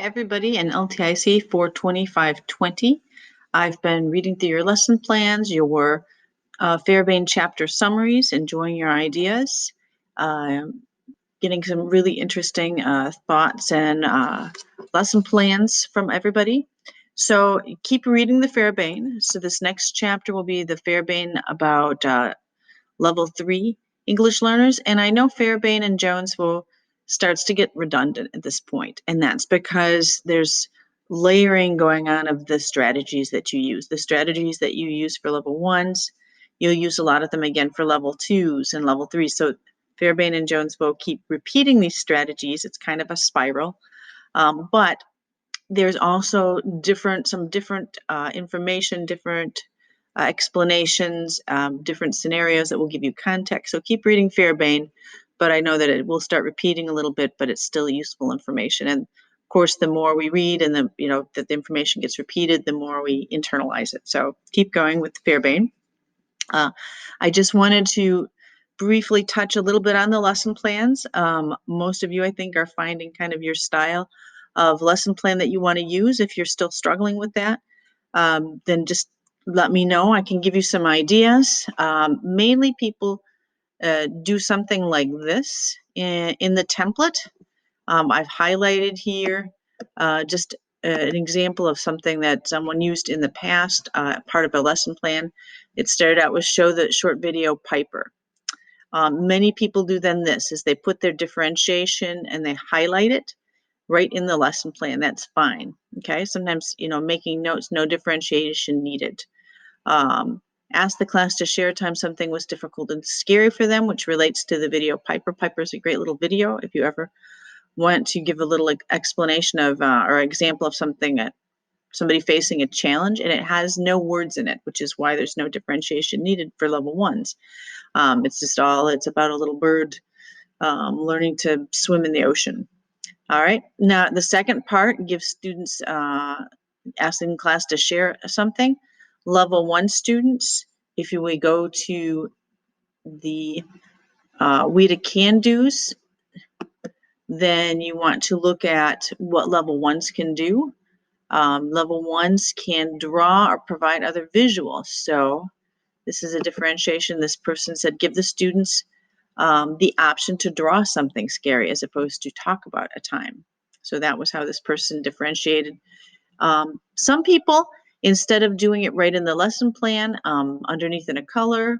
everybody in LTIC 42520. I've been reading through your lesson plans, your Fairbairn chapter summaries, enjoying your ideas, getting some really interesting thoughts and lesson plans from everybody. So keep reading the Fairbairn. So this next chapter will be the Fairbairn about level 3 English learners. And I know Fairbairn and Jonesville starts to get redundant at this point, and that's because there's layering going on of the strategies that you use. The strategies that you use for level 1s, you'll use a lot of them again for level 2s and level 3s. So Fairbairn and Jonesville keep repeating these strategies. It's kind of a spiral, but there's also some different information, different explanations, different scenarios that will give you context. So keep reading Fairbairn, but I know that it will start repeating a little bit, but it's still useful information. And of course, the more we read and that the information gets repeated, the more we internalize it. So keep going with Fairbairn. I just wanted to briefly touch a little bit on the lesson plans. Most of you, I think, are finding kind of your style of lesson plan that you want to use. If you're still struggling with that, then just let me know. I can give you some ideas. Mainly people do something like this in the template. I've highlighted here just an example of something that someone used in the past, part of a lesson plan. It started out with show the short video Piper. Many people do then this, is they put their differentiation and they highlight it right in the lesson plan. That's fine. Okay, sometimes, making notes, no differentiation needed. Ask the class to share a time something was difficult and scary for them, which relates to the video Piper. Piper is a great little video if you ever want to give a little explanation of or example of something that somebody facing a challenge, and it has no words in it, which is why there's no differentiation needed for level 1s. It's about a little bird learning to swim in the ocean. All right, now the second part gives students asking class to share something. Level 1 students, if we go to the we to can do's, then you want to look at what level 1s can do. Level 1s can draw or provide other visuals. So this is a differentiation. This person said, give the students the option to draw something scary as opposed to talk about a time. So that was how this person differentiated. Some people, instead of doing it right in the lesson plan, underneath in a color,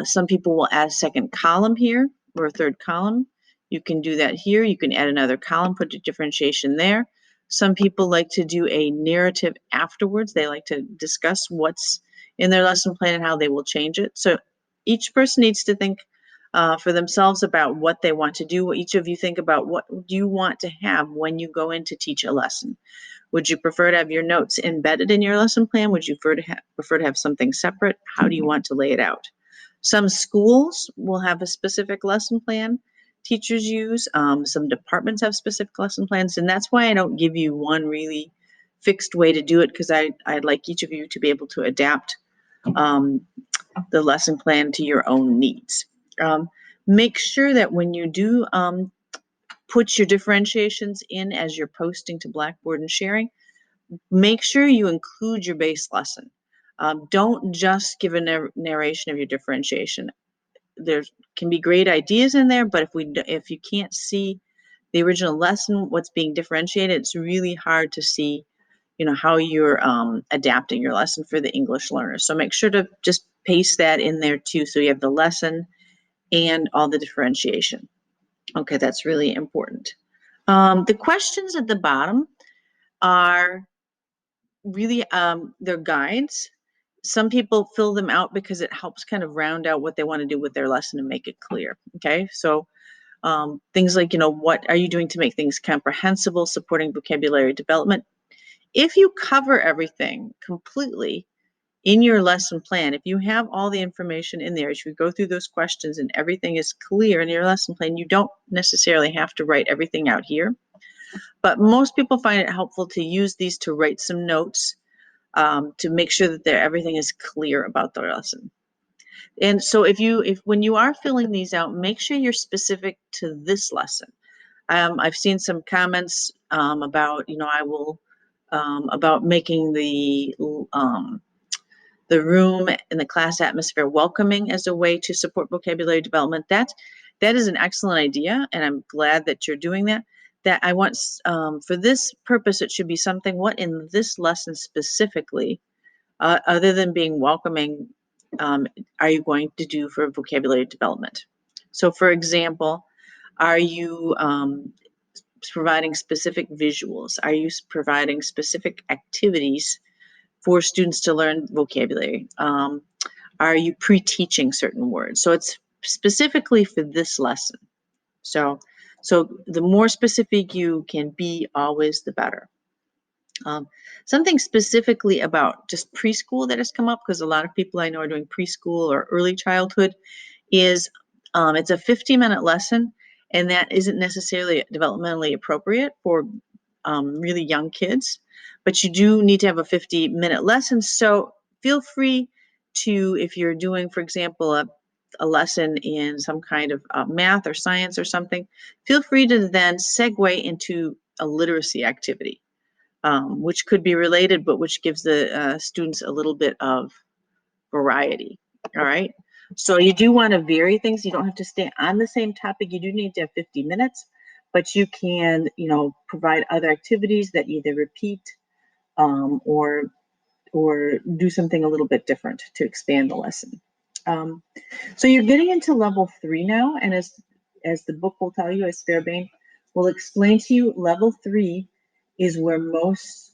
some people will add a second column here or a third column. You can do that here. You can add another column, put a differentiation there. Some people like to do a narrative afterwards. They like to discuss what's in their lesson plan and how they will change it. So each person needs to think for themselves about what they want to do. Each of you think about what do you want to have when you go in to teach a lesson. Would you prefer to have your notes embedded in your lesson plan? Would you prefer to have something separate? How do you want to lay it out? Some schools will have a specific lesson plan teachers use. Some departments have specific lesson plans, and that's why I don't give you one really fixed way to do it, because I'd like each of you to be able to adapt the lesson plan to your own needs. Make sure that when you do put your differentiations in as you're posting to Blackboard and sharing, make sure you include your base lesson. Don't just give a narration of your differentiation. There can be great ideas in there, but if you can't see the original lesson, what's being differentiated, it's really hard to see, how you're adapting your lesson for the English learners. So make sure to just paste that in there too, so you have the lesson and all the differentiation. Okay, that's really important. The questions at the bottom are really they're guides. Some people fill them out because it helps kind of round out what they want to do with their lesson and make it clear. Okay, so things like, what are you doing to make things comprehensible, supporting vocabulary development? If you cover everything completely in your lesson plan, if you have all the information in there, as you go through those questions and everything is clear in your lesson plan, you don't necessarily have to write everything out here. But most people find it helpful to use these to write some notes to make sure that everything is clear about the lesson. And so when you are filling these out, make sure you're specific to this lesson. I've seen some comments about, I will, about making the room and the class atmosphere welcoming as a way to support vocabulary development. That is an excellent idea, and I'm glad that you're doing that. That I want, for this purpose, it should be something, what in this lesson specifically, other than being welcoming, are you going to do for vocabulary development? So, for example, are you providing specific visuals? Are you providing specific activities for students to learn vocabulary? Are you pre-teaching certain words? So it's specifically for this lesson. So the more specific you can be, always the better. Something specifically about just preschool that has come up, because a lot of people I know are doing preschool or early childhood, is it's a 50-minute lesson, and that isn't necessarily developmentally appropriate for really young kids, but you do need to have a 50-minute lesson. So feel free to, if you're doing, for example, a lesson in some kind of math or science or something, feel free to then segue into a literacy activity, which could be related, but which gives the students a little bit of variety. All right. So you do want to vary things. You don't have to stay on the same topic. You do need to have 50 minutes, but you can, provide other activities that either repeat or do something a little bit different to expand the lesson. So you're getting into level 3 now, and as the book will tell you, as Fairbairn will explain to you, level 3 is where most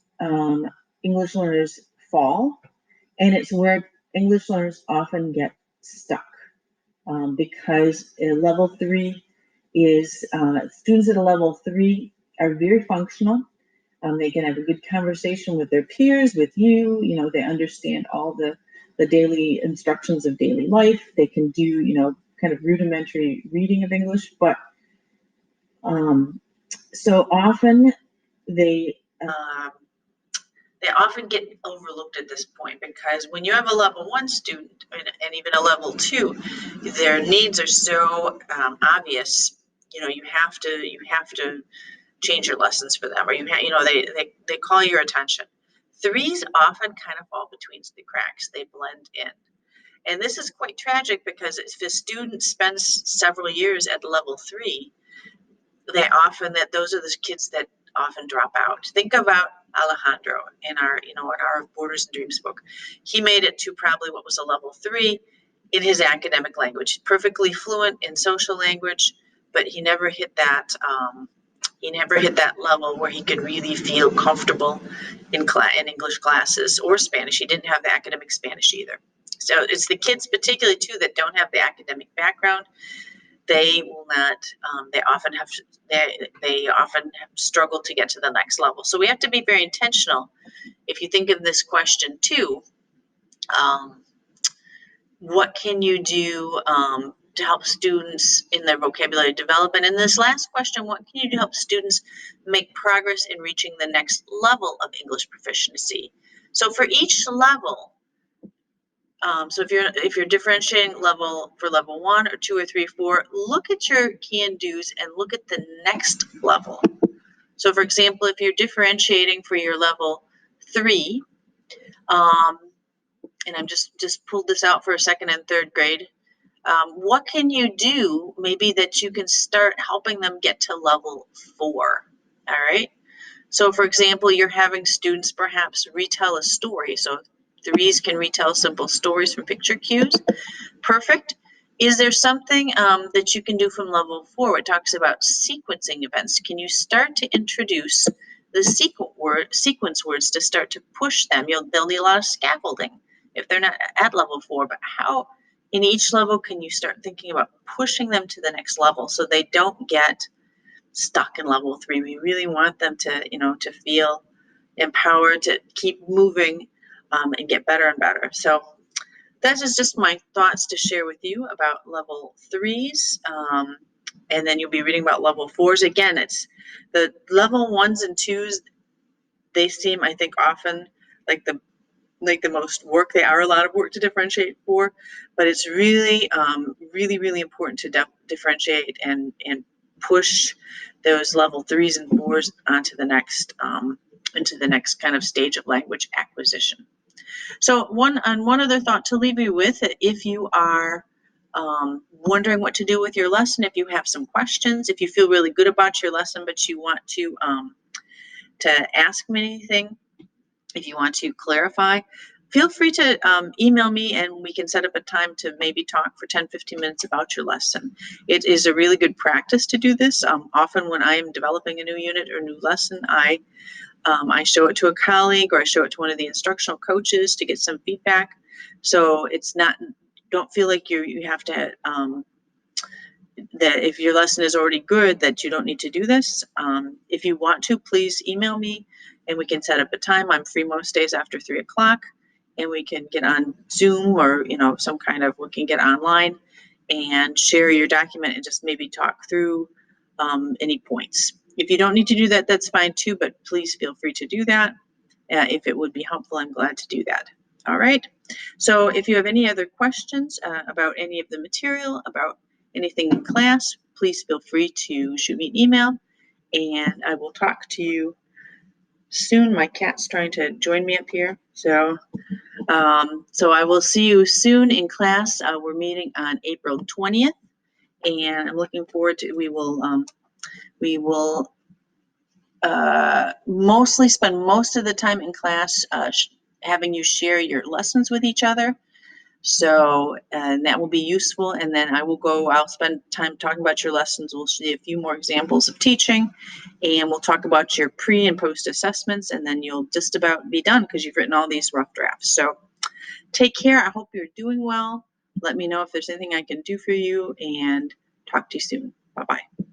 English learners fall, and it's where English learners often get stuck, because level 3 is students at a level 3 are very functional. They can have a good conversation with their peers, with you. They understand all the daily instructions of daily life. They can do, kind of rudimentary reading of English, but so often they often get overlooked at this point, because when you have a level 1 student and even a level 2, their needs are so obvious. You have to change your lessons for them, or they call your attention. 3s often kind of fall between the cracks. They blend in. And this is quite tragic, because if a student spends several years at level 3, those are the kids that often drop out. Think about Alejandro in our Borders and Dreams book. He made it to probably what was a level 3 in his academic language, perfectly fluent in social language, but he never hit that level where he could really feel comfortable in English classes or Spanish. He didn't have the academic Spanish either. So it's the kids, particularly too, that don't have the academic background. They will not. They often have struggled to get to the next level. So we have to be very intentional. If you think of this question too, what can you do to help students in their vocabulary development? And this last question, what can you do to help students make progress in reaching the next level of English proficiency? So for each level, so if you're differentiating level for level 1 or 2 or 3 or 4, look at your can-dos and look at the next level. So for example, if you're differentiating for your level 3, and I'm just pulled this out for a 2nd and 3rd grade, what can you do maybe that you can start helping them get to level 4? All right. So for example, you're having students perhaps retell a story. So 3s can retell simple stories from picture cues. Perfect. Is there something that you can do from level 4? It talks about sequencing events. Can you start to introduce the sequence words to start to push them? They'll need a lot of scaffolding if they're not at level 4, but how in each level can you start thinking about pushing them to the next level so they don't get stuck in level 3? We really want them to feel empowered to keep moving and get better and better. So that is just my thoughts to share with you about level 3s. And then you'll be reading about level 4s. Again, it's the level 1s and 2s. They seem, I think, often like the most work. They are a lot of work to differentiate for, but it's really, really, really important to differentiate and push those level 3s and 4s onto the next into the next kind of stage of language acquisition. So one other thought to leave you with, if you are wondering what to do with your lesson, if you have some questions, if you feel really good about your lesson but you want to ask me anything, if you want to clarify, feel free to email me and we can set up a time to maybe talk for 10-15 minutes about your lesson. It is a really good practice to do this. Often when I am developing a new unit or new lesson, I show it to a colleague or I show it to one of the instructional coaches to get some feedback. So it's not, don't feel like you have to, that if your lesson is already good, that you don't need to do this. If you want to, please email me and we can set up a time. I'm free most days after 3 o'clock and we can get on Zoom or, some kind of, we can get online and share your document and just maybe talk through any points. If you don't need to do that, that's fine too, but please feel free to do that. If it would be helpful, I'm glad to do that. All right. So if you have any other questions about any of the material, about anything in class, please feel free to shoot me an email and I will talk to you soon. My cat's trying to join me up here. So I will see you soon in class. We're meeting on April 20th and I'm looking forward to, we will mostly spend most of the time in class having you share your lessons with each other. So, and that will be useful. And then I'll spend time talking about your lessons. We'll see a few more examples of teaching and we'll talk about your pre and post assessments and then you'll just about be done because you've written all these rough drafts. So take care. I hope you're doing well. Let me know if there's anything I can do for you and talk to you soon. Bye-bye.